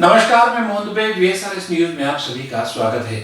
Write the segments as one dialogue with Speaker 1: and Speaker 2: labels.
Speaker 1: नमस्कार, मैं Mohan Dubey. VSRS news में आप सभी का स्वागत है।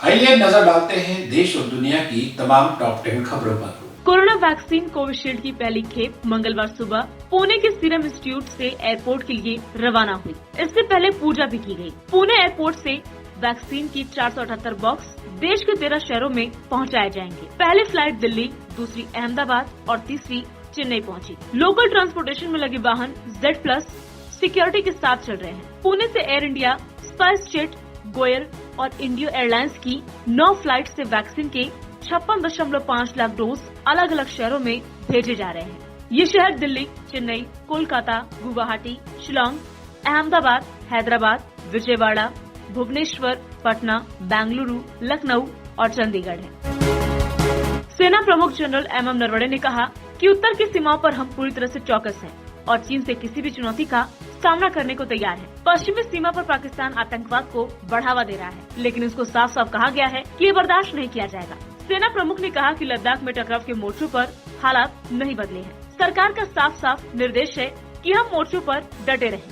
Speaker 1: आइए नजर डालते हैं देश और दुनिया की तमाम टॉप 10 खबरों पर।
Speaker 2: कोरोना वैक्सीन कोविशील्ड की पहली खेप मंगलवार सुबह पुणे के सीरम इंस्टीट्यूट से एयरपोर्ट के लिए रवाना हुई। इससे पहले पूजा भी की गई। पुणे एयरपोर्ट से वैक्सीन की 478 बॉक्स देश के 13 शहरों में पहुंचाए जाएंगे। पहली फ्लाइट दिल्ली, दूसरी अहमदाबाद और तीसरी चेन्नई पहुंची। लोकल ट्रांसपोर्टेशन में लगे वाहन Z+ सिक्योरिटी के साथ चल रहे हैं। पुणे से air India, spice jet, Goyal और इंडियो एयरलाइंस की 9 फ्लाइट से वैक्सीन के 56.5 लाख डोज अलग अलग शहरों में भेजे जा रहे हैं। ये शहर दिल्ली, चेन्नई, कोलकाता, गुवाहाटी, शिलोंग, अहमदाबाद, हैदराबाद, विजयवाड़ा, भुवनेश्वर, पटना, बेंगलुरु, लखनऊ और चंडीगढ़ है। सेना प्रमुख जनरल MM नरवणे ने कहा कि उत्तर की सीमाओं पर हम पूरी तरह से चौकस हैं और चीन से किसी भी चुनौती का सामना करने को तैयार है। पश्चिमी सीमा पर पाकिस्तान आतंकवाद को बढ़ावा दे रहा है, लेकिन इसको साफ साफ कहा गया है कि ये बर्दाश्त नहीं किया जाएगा। सेना प्रमुख ने कहा कि लद्दाख में टकराव के मोर्चों पर हालात नहीं बदले हैं। सरकार का साफ साफ निर्देश है कि हम मोर्चों पर डटे रहें,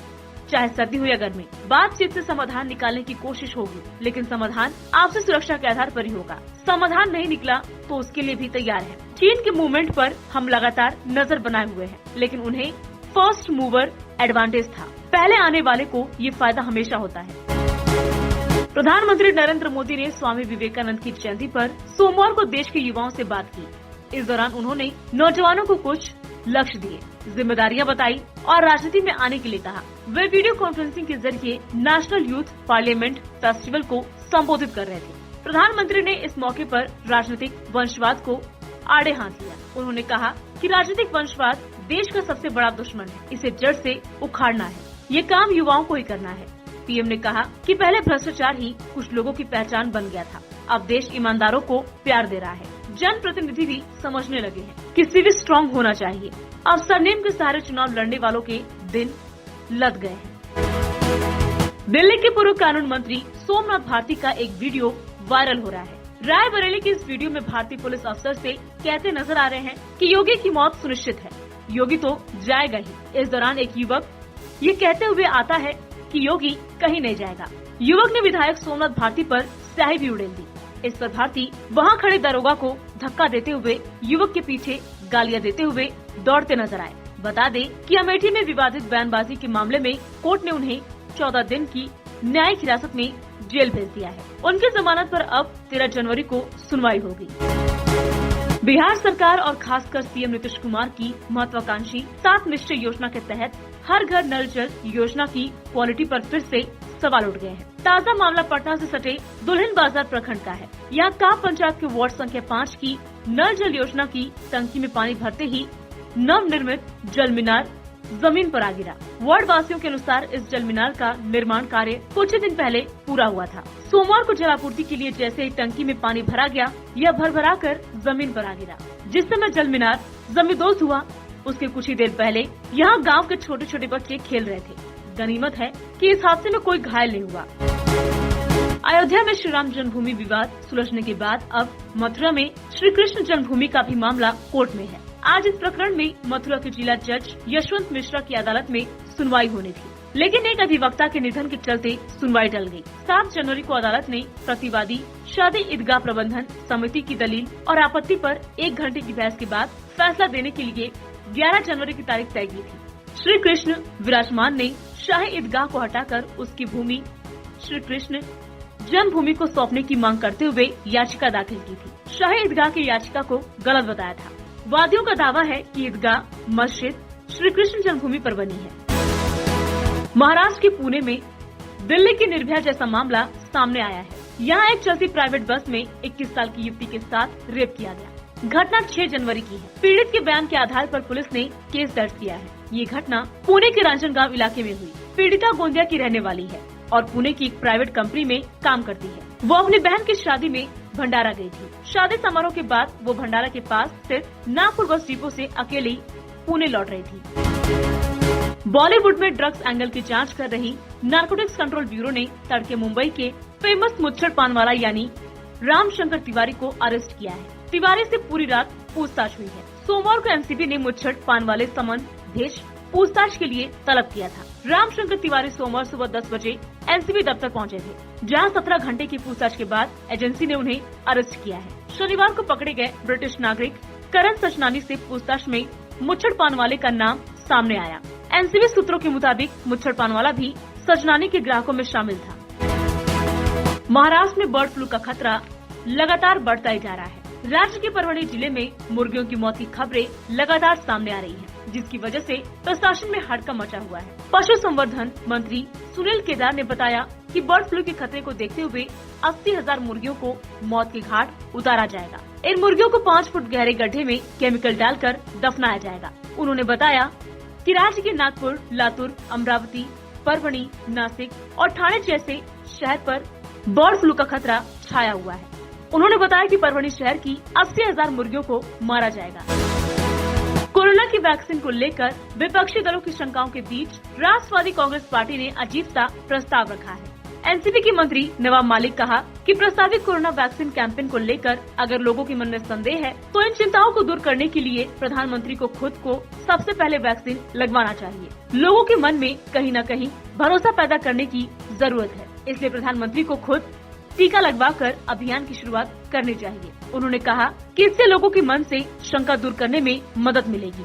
Speaker 2: चाहे सर्दी हो या गर्मी। बातचीत से समाधान निकालने की कोशिश होगी, लेकिन समाधान आपसी सुरक्षा के आधार पर ही होगा। समाधान नहीं निकला तो उसके लिए भी तैयार है। चीन के मूवमेंट पर हम लगातार नजर बनाए हुए हैं, लेकिन उन्हें फर्स्ट मूवर एडवांटेज था। पहले आने वाले को ये फायदा हमेशा होता है। प्रधानमंत्री नरेंद्र मोदी ने स्वामी विवेकानंद की जयंती पर सोमवार को देश के युवाओं से बात की। इस दौरान उन्होंने नौजवानों को कुछ लक्ष्य दिए, जिम्मेदारियां बताई और राजनीति में आने के लिए कहा। वे वीडियो कॉन्फ्रेंसिंग के जरिए नेशनल यूथ पार्लियामेंट फेस्टिवल को संबोधित कर रहे थे। प्रधानमंत्री ने इस मौके पर राजनीतिक वंशवाद को आड़े हाथ लिया। उन्होंने कहा कि राजनीतिक वंशवाद देश का सबसे बड़ा दुश्मन है, इसे जड़ से उखाड़ना है। ये काम युवाओं को ही करना है। PM ने कहा कि पहले भ्रष्टाचार ही कुछ लोगों की पहचान बन गया था, अब देश ईमानदारों को प्यार दे रहा है। जनप्रतिनिधि भी समझने लगे हैं कि सिविल स्ट्रांग होना चाहिए। अब सरनेम के सहारे चुनाव लड़ने वालों के दिन लद गए हैं। दिल्ली के पूर्व कानून मंत्री सोमनाथ भारती का एक वीडियो वायरल हो रहा है। रायबरेली की इस वीडियो में भारतीय पुलिस अफसर से कहते नजर आ रहे हैं कि योगी की मौत सुनिश्चित है, योगी तो जाएगा ही। इस दौरान एक युवक ये कहते हुए आता है कि योगी कहीं नहीं जाएगा। युवक ने विधायक सोमनाथ भारती पर स्याही भी उड़ेल दी। इस पर भारती वहां खड़े दरोगा को धक्का देते हुए युवक के पीछे गालियां देते हुए दौड़ते नजर आए। बता दें कि अमेठी में विवादित बयानबाजी के मामले में कोर्ट ने उन्हें 14 दिन की न्यायिक हिरासत में जेल भेज दिया है। उनकी जमानत पर अब 13 जनवरी को सुनवाई होगी। बिहार सरकार और खासकर CM नीतीश कुमार की महत्वाकांक्षी 7 निश्चय योजना के तहत हर घर नल जल योजना की क्वालिटी पर फिर से सवाल उठ गए हैं। ताज़ा मामला पटना से सटे दुल्हिन बाजार प्रखंड का है। यहाँ काप पंचायत के वार्ड संख्या 5 की नल जल योजना की टंकी में पानी भरते ही नव निर्मित जल मीनार जमीन पर आ गिरा। वार्ड वासियों के अनुसार इस जल मीनार का निर्माण कार्य कुछ ही दिन पहले पूरा हुआ था। सोमवार को जलापूर्ति के लिए जैसे ही टंकी में पानी भरा गया, यह भर कर जमीन पर आ गिरा। जिस समय जल मीनार जमींदोज हुआ, उसके कुछ ही देर पहले यहाँ गांव के छोटे छोटे बच्चे खेल रहे थे। गनीमत है कि इस हादसे में कोई घायल नहीं हुआ। अयोध्या में श्री राम जन्मभूमि विवाद सुलझने के बाद अब मथुरा में श्री कृष्ण जन्मभूमि का भी मामला कोर्ट में है। आज इस प्रकरण में मथुरा के जिला जज यशवंत मिश्रा की अदालत में सुनवाई होनी थी, लेकिन एक अधिवक्ता के निधन के चलते सुनवाई टल गई। 7 जनवरी को अदालत ने प्रतिवादी शादी ईदगाह प्रबंधन समिति की दलील और आपत्ति पर 1 घंटे की बहस के बाद फैसला देने के लिए 11 जनवरी की तारीख तय की थी। श्री कृष्ण विराजमान ने शाही ईदगाह को हटाकर उसकी भूमि श्री कृष्ण जन्मभूमि को सौंपने की मांग करते हुए याचिका दाखिल की थी। शाही ईदगाह की याचिका को गलत बताया था। वादियों का दावा है कि ईदगाह मस्जिद श्री कृष्ण जन्मभूमि पर बनी है। महाराष्ट्र के पुणे में दिल्ली की निर्भया जैसा मामला सामने आया है। यहाँ एक चलती प्राइवेट बस में 21 साल की युवती के साथ रेप किया गया। घटना 6 जनवरी की है। पीड़ित के बयान के आधार पर पुलिस ने केस दर्ज किया है। ये घटना पुणे के रांजनगांव इलाके में हुई। पीड़िता गोंदिया की रहने वाली है और पुणे की एक प्राइवेट कंपनी में काम करती है। वो अपनी बहन की शादी में भंडारा गई थी। शादी समारोह के बाद वो भंडारा के पास स्थित नागपुर बस डिपो से अकेली पुणे लौट रही थी। बॉलीवुड में ड्रग्स एंगल की जांच कर रही नारकोटिक्स कंट्रोल ब्यूरो ने तड़के मुंबई के फेमस मुच्छड़ पान वाला यानी रामशंकर तिवारी को अरेस्ट किया है। तिवारी से पूरी रात पूछताछ हुई है। सोमवार को एनसीबी ने मुच्छड़ पान वाले समन भेज पूछताछ के लिए तलब किया था। रामशंकर तिवारी सोमवार सुबह 10 बजे एनसीबी दफ्तर पहुंचे थे, जहां 17 घंटे की पूछताछ के बाद एजेंसी ने उन्हें अरेस्ट किया है। शनिवार को पकड़े गए ब्रिटिश नागरिक करण सचनानी से पूछताछ में मुच्छड़ पानवाले का नाम सामने आया। एनसीबी सूत्रों के मुताबिक मुच्छड़ पानवाला भी सचनानी के ग्राहकों में शामिल था। महाराष्ट्र में बर्ड फ्लू का खतरा लगातार बढ़ता ही जा रहा है। राज्य के परभणी जिले में मुर्गियों की मौत की खबरें लगातार सामने आ रही हैं, जिसकी वजह से प्रशासन में हड़कंप मचा हुआ है। पशु संवर्धन मंत्री सुनील केदार ने बताया कि बर्ड फ्लू के खतरे को देखते हुए 80,000 मुर्गियों को मौत के घाट उतारा जाएगा। इन मुर्गियों को 5 फुट गहरे गड्ढे में केमिकल डालकर दफनाया जाएगा। उन्होंने बताया कि राज्य के नागपुर, लातूर, अमरावती, परभणी, नासिक और ठाणे जैसे शहर पर बर्ड फ्लू का खतरा छाया हुआ है। उन्होंने बताया कि परभणी शहर की 80,000 मुर्गियों को मारा जाएगा। कोरोना की वैक्सीन को लेकर विपक्षी दलों की शंकाओं के बीच राष्ट्रवादी कांग्रेस पार्टी ने अजीब सा प्रस्ताव रखा है। एनसीपी के मंत्री नवाब मलिक कहा कि प्रस्तावित कोरोना वैक्सीन कैंपेन को लेकर अगर लोगों के मन में संदेह है तो इन चिंताओं को दूर करने के लिए प्रधानमंत्री को खुद को सबसे पहले वैक्सीन लगवाना चाहिए। लोगों के मन में कहीं न कहीं भरोसा पैदा करने की जरूरत है, इसलिए प्रधानमंत्री को खुद टीका लगवाकर अभियान की शुरुआत करनी चाहिए। उन्होंने कहा कि इससे लोगों के मन से शंका दूर करने में मदद मिलेगी।